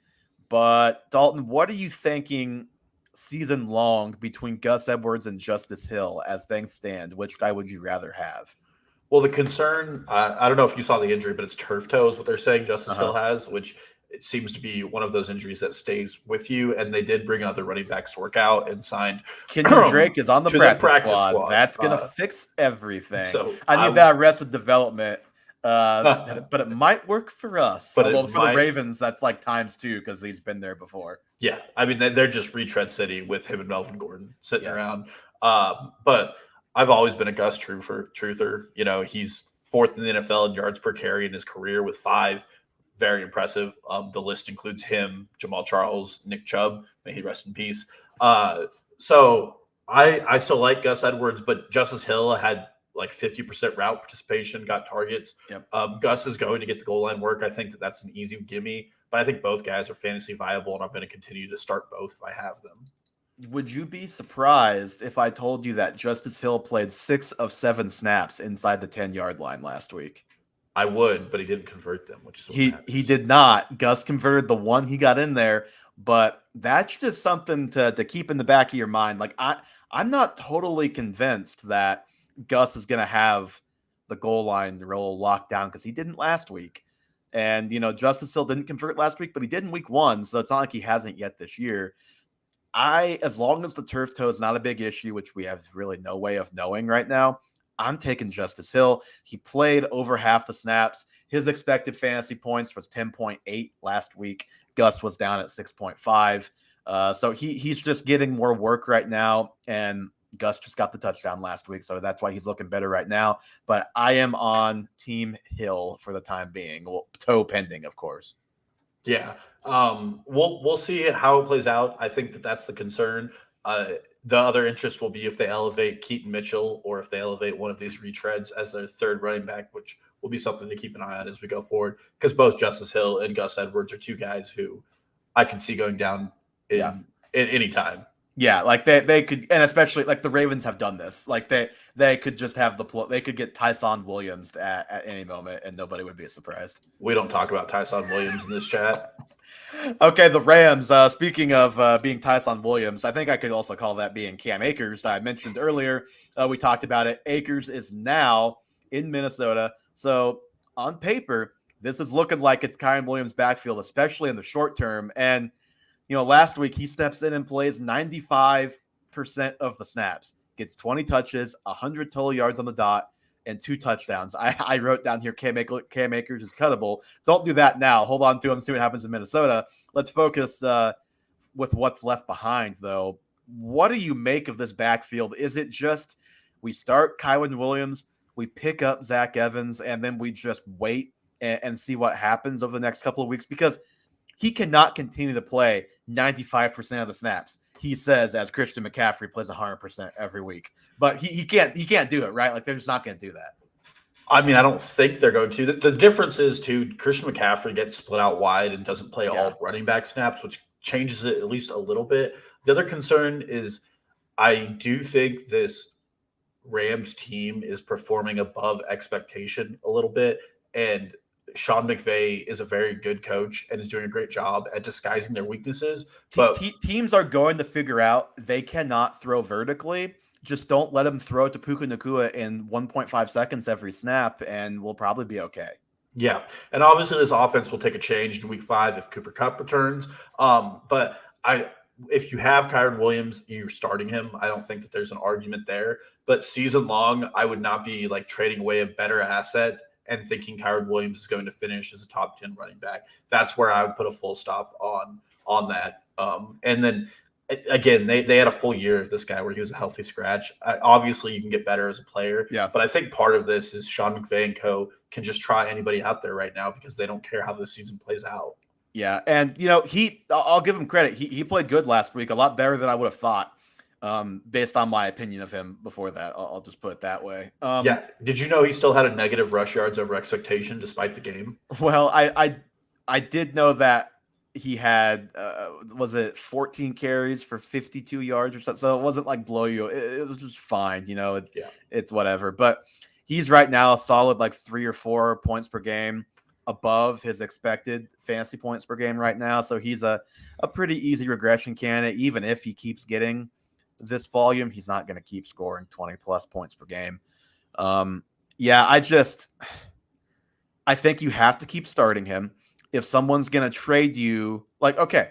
But Dalton, what are you thinking season long between Gus Edwards and Justice Hill as things stand? Which guy would you rather have? Well, the concern, I don't know if you saw the injury, but it's turf toe is what they're saying Justice Hill has, which it seems to be one of those injuries that stays with you. And they did bring other running backs to work out and signed Kenyon Drake is on the to practice squad. That's going to fix everything. So I need that Arrested Development, but it might work for us. But although for the Ravens, that's like times 2 because he's been there before. Yeah, I mean, they're just retread city with him and Melvin Gordon sitting around. But I've always been a Gus truther. You know, he's 4th in the NFL in yards per carry in his career with 5. Very impressive. The list includes him, Jamal Charles, Nick Chubb. May he rest in peace. So I still like Gus Edwards, but Justice Hill had like 50% route participation, got targets. Yep. Gus is going to get the goal line work. I think that's an easy gimme, but I think both guys are fantasy viable, and I'm going to continue to start both if I have them. Would you be surprised if I told you that Justice Hill played 6 of 7 snaps inside the 10-yard line last week? I would, but he didn't convert them, which is what he did not. Gus converted the one he got in there, but that's just something to keep in the back of your mind. Like I'm not totally convinced that Gus is going to have the goal line role locked down because he didn't last week. And, you know, Justice Hill didn't convert last week, but he did in week 1. So it's not like he hasn't yet this year. As long as the turf toe is not a big issue, which we have really no way of knowing right now, I'm taking Justice Hill. He played over half the snaps. His expected fantasy points was 10.8 last week. Gus was down at 6.5. So he's just getting more work right now. And Gus just got the touchdown last week. So that's why he's looking better right now. But I am on Team Hill for the time being. Well, toe pending, of course. Yeah. We'll see how it plays out. I think that's the concern. The other interest will be if they elevate Keaton Mitchell or if they elevate one of these retreads as their third running back, which will be something to keep an eye on as we go forward, because both Justice Hill and Gus Edwards are 2 guys who I can see going down in any time. Yeah, like they could, and especially like the Ravens have done this. Like they could just have they could get Kyren Williams at any moment, and nobody would be surprised. We don't talk about Kyren Williams in this chat. Okay, the Rams. Speaking of being Kyren Williams, I think I could also call that being Cam Akers. I mentioned earlier. We talked about it. Akers is now in Minnesota, so on paper, this is looking like it's Kyren Williams' backfield, especially in the short term. And you know, last week he steps in and plays 95% of the snaps, gets 20 touches, 100 total yards on the dot, and 2 touchdowns. I wrote down here Cam Akers is cuttable. Don't do that now. Hold on to him, see what happens in Minnesota. Let's focus with what's left behind, though. What do you make of this backfield? Is it just we start Kyren Williams, we pick up Zach Evans, and then we just wait and see what happens over the next couple of weeks? Because he cannot continue to play 95% of the snaps. He says, as Christian McCaffrey plays 100% every week, but he can't do it, right? Like they're just not going to do that. I mean, I don't think they're going to. The difference is, too, Christian McCaffrey gets split out wide and doesn't play all running back snaps, which changes it at least a little bit. The other concern is I do think this Rams team is performing above expectation a little bit, and Sean McVay is a very good coach and is doing a great job at disguising their weaknesses. But teams are going to figure out they cannot throw vertically. Just don't let them throw it to Puka Nacua in 1.5 seconds every snap, and we'll probably be okay. Yeah, and obviously this offense will take a change in week 5 if Cooper Kupp returns. But if you have Kyren Williams, you're starting him. I don't think that there's an argument there. But season long, I would not be like trading away a better asset and thinking Kyren Williams is going to finish as a top 10 running back. That's where I would put a full stop on that. And then again, they had a full year of this guy where he was a healthy scratch. Obviously, you can get better as a player. Yeah. But I think part of this is Sean McVay and co. can just try anybody out there right now because they don't care how this season plays out. Yeah, and you know, I'll give him credit. He played good last week, a lot better than I would have thought, based on my opinion of him before that. I'll just put it that way. Yeah. Did you know he still had a negative rush yards over expectation despite the game? Well, I did know that he had was it 14 carries for 52 yards or something. So it wasn't like blow you. It was just fine, you know. It's whatever. But he's right now a solid like 3 or 4 points per game above his expected fantasy points per game right now. So he's a pretty easy regression candidate. Even if he keeps getting this volume, he's not going to keep scoring 20 plus points per game. I think you have to keep starting him. if someone's going to trade you, like, okay,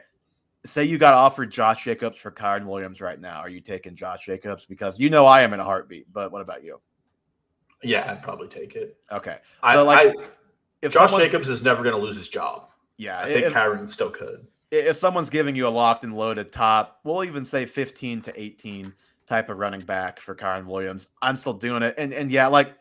say you got offered Josh Jacobs for Kyren Williams right now. Are you taking Josh Jacobs? Because I am in a heartbeat, but what about you? Yeah, I'd probably take it. Okay. So, if Josh Jacobs is never going to lose his job. Yeah. I think Kyren still could. If someone's giving you a locked and loaded top, we'll even say 15 to 18 type of running back for Kyren Williams, I'm still doing it. And yeah, like,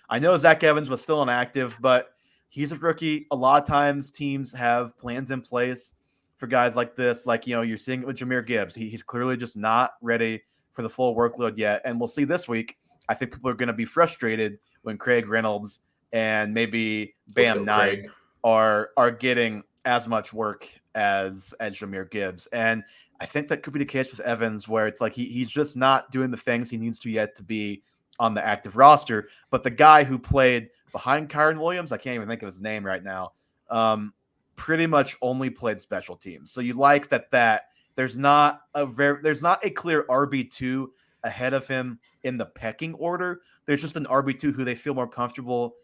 I know Zach Evans was still inactive, but he's a rookie. A lot of times teams have plans in place for guys like this. Like, you're seeing it with Jahmyr Gibbs. He's clearly just not ready for the full workload yet. And we'll see this week. I think people are going to be frustrated when Craig Reynolds and maybe Bam Knight are getting as much work as Jahmyr Gibbs. And I think that could be the case with Evans, where it's like he's just not doing the things he needs to yet to be on the active roster. But the guy who played behind Kyren Williams, I can't even think of his name right now, pretty much only played special teams. So you like that there's not a clear RB2 ahead of him in the pecking order. There's just an RB2 who they feel more comfortable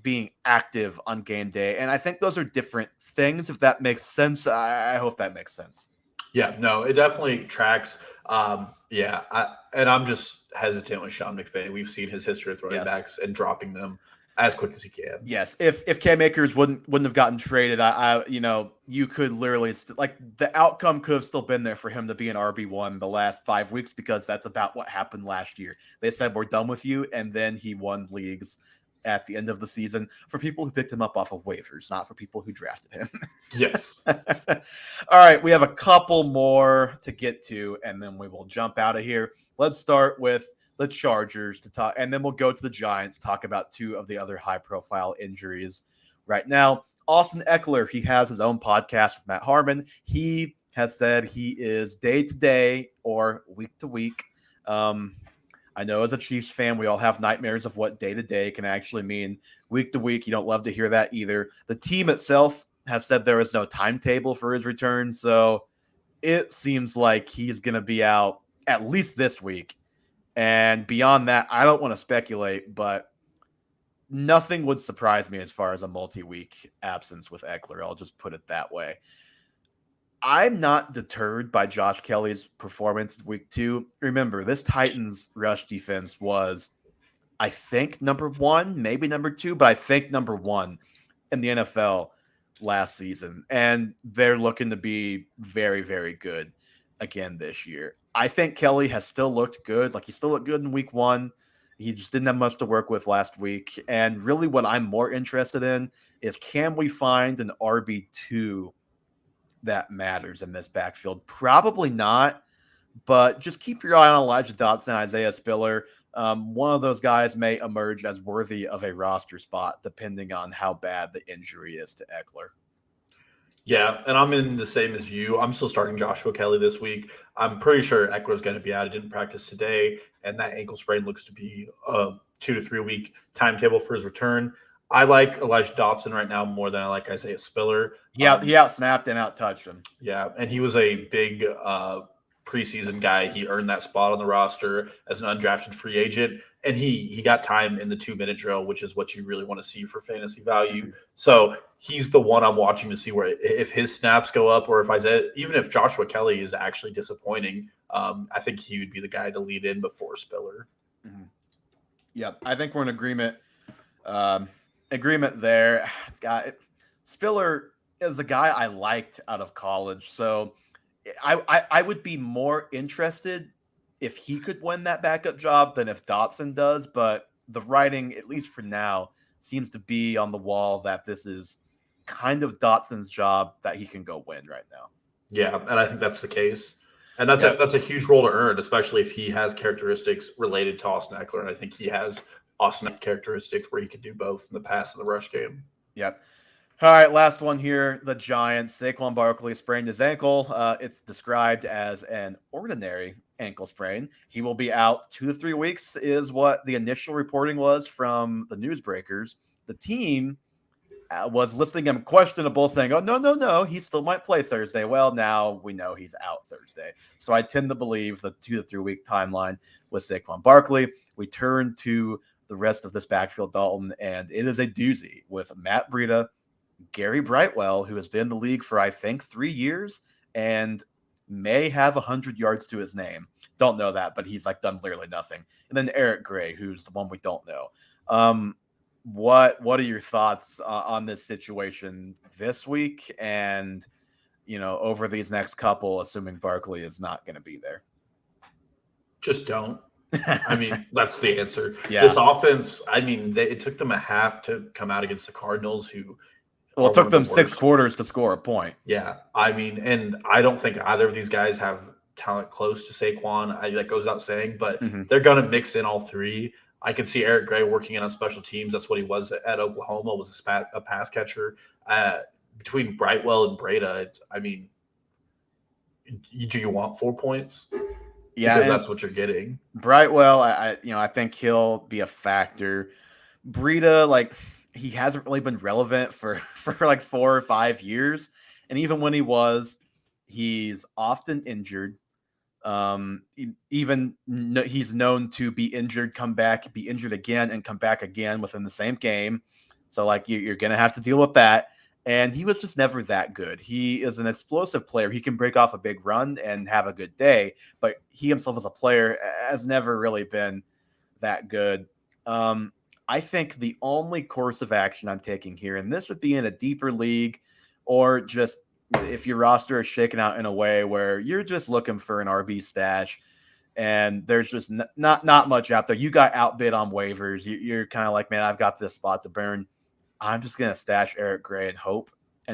being active on game day. And I think those are different things. If that makes sense, I hope that makes sense. Yeah, no, it definitely tracks. I'm just hesitant with Sean McVay. We've seen his history with running backs and dropping them as quick as he can. Yes, if Cam Akers wouldn't have gotten traded, you could literally the outcome could have still been there for him to be an RB1 the last 5 weeks, because that's about what happened last year. They said, we're done with you, and then he won leagues at the end of the season for people who picked him up off of waivers, not for people who drafted him. Yes. All right, we have a couple more to get to, and then we will jump out of here. Let's start with the Chargers to talk, and then we'll go to the Giants to talk about two of the other high-profile injuries right now. Austin Eckler, he has his own podcast with Matt Harmon. He has said he is day-to-day or week-to-week. I know as a Chiefs fan, we all have nightmares of what day-to-day can actually mean. Week-to-week, you don't love to hear that either. The team itself has said there is no timetable for his return, so it seems like he's going to be out at least this week. And beyond that, I don't want to speculate, but nothing would surprise me as far as a multi-week absence with Eckler. I'll just put it that way. I'm not deterred by Josh Kelly's performance week 2. Remember, this Titans rush defense was, I think, number 1, maybe number 2, but I think number 1 in the NFL last season. And they're looking to be very, very good again this year. I think Kelly has still looked good. Like, he still looked good in week 1. He just didn't have much to work with last week. And really what I'm more interested in is, can we find an RB2 that matters in this backfield? Probably not, but just keep your eye on Elijah Dotson and Isaiah Spiller. One of those guys may emerge as worthy of a roster spot, depending on how bad the injury is to Eckler. Yeah, and I'm in the same as you. I'm still starting Joshua Kelly this week. I'm pretty sure Eckler's going to be out. He didn't practice today, and that ankle sprain looks to be a 2 to 3 week timetable for his return. I like Elijah Dotson right now more than I like Isaiah Spiller. He out-snapped and out-touched him. Yeah, and he was a big preseason guy. He earned that spot on the roster as an undrafted free agent, and he got time in the 2-minute drill, which is what you really want to see for fantasy value. So he's the one I'm watching to see where, if his snaps go up, or if even if Joshua Kelly is actually disappointing, I think he would be the guy to lead in before Spiller. Mm-hmm. Yeah, I think we're in agreement. Agreement there. Spiller is a guy I liked out of college, so I would be more interested if he could win that backup job than if Dotson does. But the writing, at least for now, seems to be on the wall that this is kind of Dotson's job that he can go win right now. Yeah, and I think that's the case. And that's a huge role to earn, especially if he has characteristics related to Austin Eckler. And I think he has Austin characteristics where he could do both in the pass and the rush game. Yep. All right, last one here. The Giants. Saquon Barkley sprained his ankle. It's described as an ordinary ankle sprain. He will be out 2 to 3 weeks is what the initial reporting was from the newsbreakers. The team was listing him questionable, saying, oh, no, he still might play Thursday. Well, now we know he's out Thursday. So I tend to believe the 2 to 3 week timeline with Saquon Barkley. We turn to the rest of this backfield, Dalton, and it is a doozy with Matt Breida, Gary Brightwell, who has been in the league for, I think, 3 years and may have 100 yards to his name. Don't know that, but he's like done literally nothing. And then Eric Gray, who's the one we don't know. What are your thoughts on this situation this week and, over these next couple, assuming Barkley is not going to be there? Just don't. I mean, that's the answer. Yeah. This offense, I mean, it took them a half to come out against the Cardinals, who it took them 6 quarters to score a point. Yeah. I mean, and I don't think either of these guys have talent close to Saquon. That goes without saying, but they're going to mix in all three. I can see Eric Gray working in on special teams. That's what he was at Oklahoma, was a pass catcher. Between Brightwell and Breda, do you want 4 points? Yeah, because that's what you're getting. Brightwell, I think he'll be a factor. Breda, he hasn't really been relevant for like 4 or 5 years, and even when he was, he's often injured. He's known to be injured, come back, be injured again, and come back again within the same game. So you're gonna have to deal with that. And he was just never that good. He is an explosive player. He can break off a big run and have a good day, but he himself as a player has never really been that good. I think the only course of action I'm taking here, and this would be in a deeper league, or just if your roster is shaken out in a way where you're just looking for an RB stash and there's just not much out there. You got outbid on waivers. You're kind of like, man, I've got this spot to burn. I'm just going to stash Eric Gray and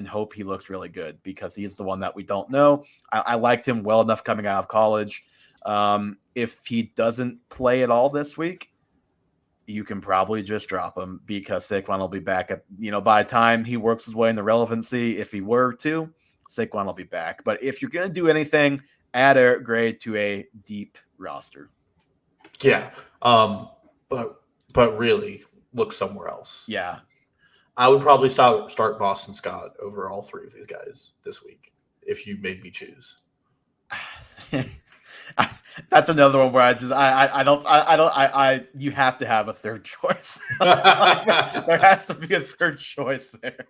hope he looks really good, because he's the one that we don't know. I liked him well enough coming out of college. If he doesn't play at all this week, you can probably just drop him, because Saquon will be back by the time he works his way in the relevancy. If he were to, Saquon will be back. But if you're going to do anything, add Eric Gray to a deep roster. Yeah. But really look somewhere else. Yeah. I would probably start Boston Scott over all three of these guys this week if you made me choose. That's another one where you have to have a third choice. There has to be a third choice there.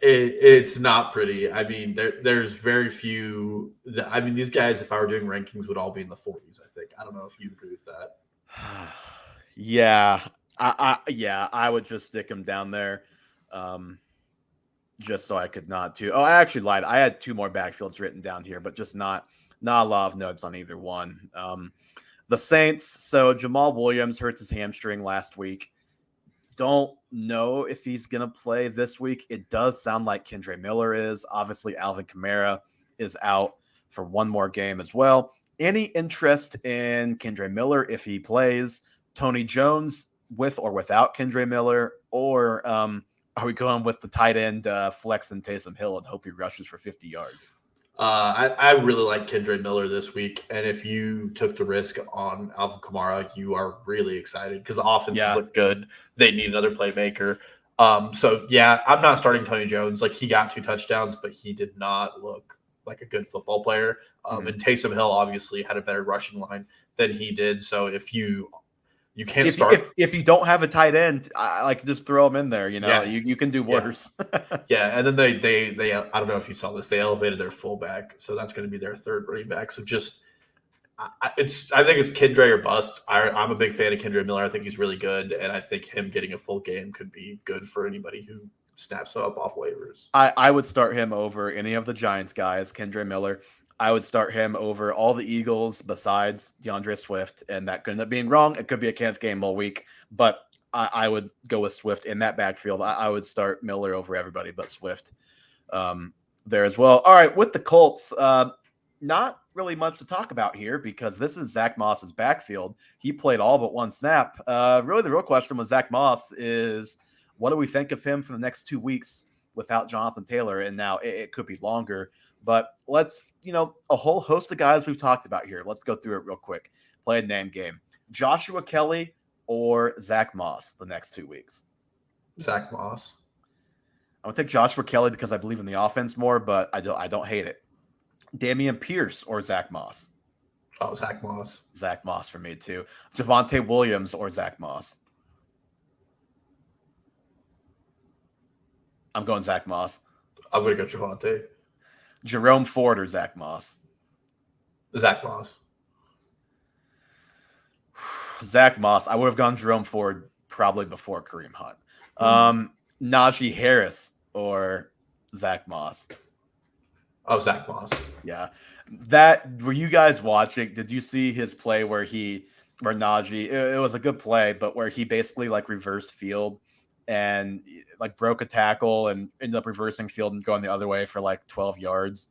It's not pretty. I mean, there's very few. These guys, if I were doing rankings, would all be in the 40s, I think. I don't know if you agree with that. Yeah. I would just stick him down there, just so I could not too. Oh, I actually lied. I had 2 more backfields written down here, but just not a lot of notes on either one. The Saints. So Jamal Williams hurts his hamstring last week. Don't know if he's gonna play this week. It does sound like Kendre Miller is. Obviously, Alvin Kamara is out for 1 more game as well. Any interest in Kendre Miller if he plays? Tony Jones with or without Kendre Miller, or are we going with the tight end flex and Taysom Hill and hope he rushes for 50 yards? I really like Kendre Miller this week, and if you took the risk on Alvin Kamara, you are really excited because the offenses look good. They need another playmaker. So yeah, I'm not starting Tony Jones. He got 2 touchdowns, but he did not look like a good football player. And Taysom Hill obviously had a better rushing line than he did. So if you can't start. If you don't have a tight end, just throw him in there. You can do worse. Yeah, and then they I don't know if you saw this. They elevated their fullback, so that's going to be their third running back. So I think it's Kendre or bust. I'm a big fan of Kendre Miller. I think he's really good, and I think him getting a full game could be good for anybody who snaps him up off waivers. I would start him over any of the Giants guys, Kendre Miller. I would start him over all the Eagles besides DeAndre Swift, and that could end up being wrong. It could be a Kansas game all week, but I would go with Swift in that backfield. I would start Miller over everybody but Swift there as well. All right, with the Colts, not really much to talk about here because this is Zach Moss's backfield. He played all but 1 snap. Really, the real question with Zach Moss is, what do we think of him for the next 2 weeks without Jonathan Taylor? And now it could be longer. But let's, a whole host of guys we've talked about here. Let's go through it real quick. Play a name game. Joshua Kelly or Zach Moss the next 2 weeks? Zach Moss. I'm going to take Joshua Kelly because I believe in the offense more, but I don't hate it. Dameon Pierce or Zach Moss? Oh, Zach Moss. Zach Moss for me too. Javonte Williams or Zach Moss? I'm going Zach Moss. I'm going to go Javonte. Jerome Ford or Zach Moss? Zach Moss. Zach Moss. I would have gone Jerome Ford probably before Kareem Hunt. Najee Harris or Zach Moss? Oh, Zach Moss. Yeah. Were you guys watching? Did you see his play where Najee, it was a good play, but where he basically like reversed field and like broke a tackle and ended up reversing field and going the other way for like 12 yards?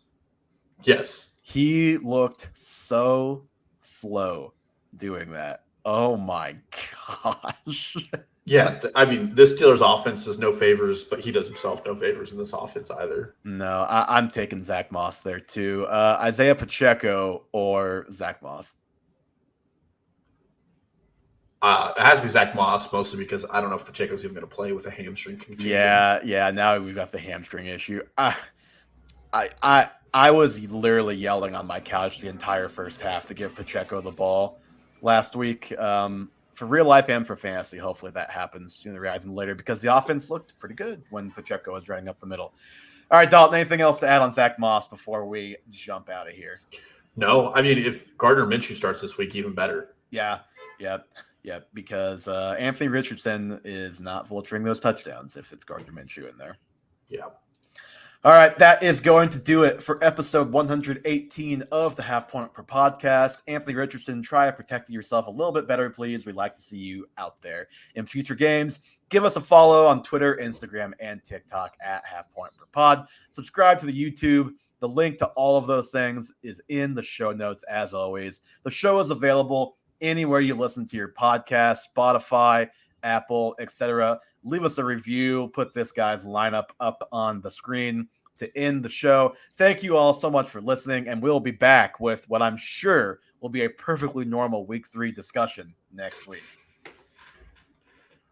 Yes. He looked so slow doing that. Oh my gosh. Yeah, I mean, this Steelers offense does no favors, but he does himself no favors in this offense either. No, I'm taking Zach Moss there too. Isaiah Pacheco or Zach Moss? It has to be Zach Moss, mostly because I don't know if Pacheco's even going to play with a hamstring contusion. Yeah. Now we've got the hamstring issue. I was literally yelling on my couch the entire first half to give Pacheco the ball last week. For real life and for fantasy, hopefully that happens sooner rather than later because the offense looked pretty good when Pacheco was running up the middle. All right, Dalton, anything else to add on Zach Moss before we jump out of here? No, I mean, if Gardner Minshew starts this week, even better. Yeah, because Anthony Richardson is not vulturing those touchdowns if it's Gardner Minshew in there. Yeah. All right, that is going to do it for episode 118 of the Half Point Per Podcast. Anthony Richardson, try protecting yourself a little bit better, please. We'd like to see you out there in future games. Give us a follow on Twitter, Instagram, and TikTok at Half Point Per Pod. Subscribe to the YouTube. The link to all of those things is in the show notes, as always. The show is available anywhere you listen to your podcast, Spotify, Apple, etc. Leave us a review. Put this guy's lineup up on the screen to end the show. Thank you all so much for listening, and we'll be back with what I'm sure will be a perfectly normal Week 3 discussion next week.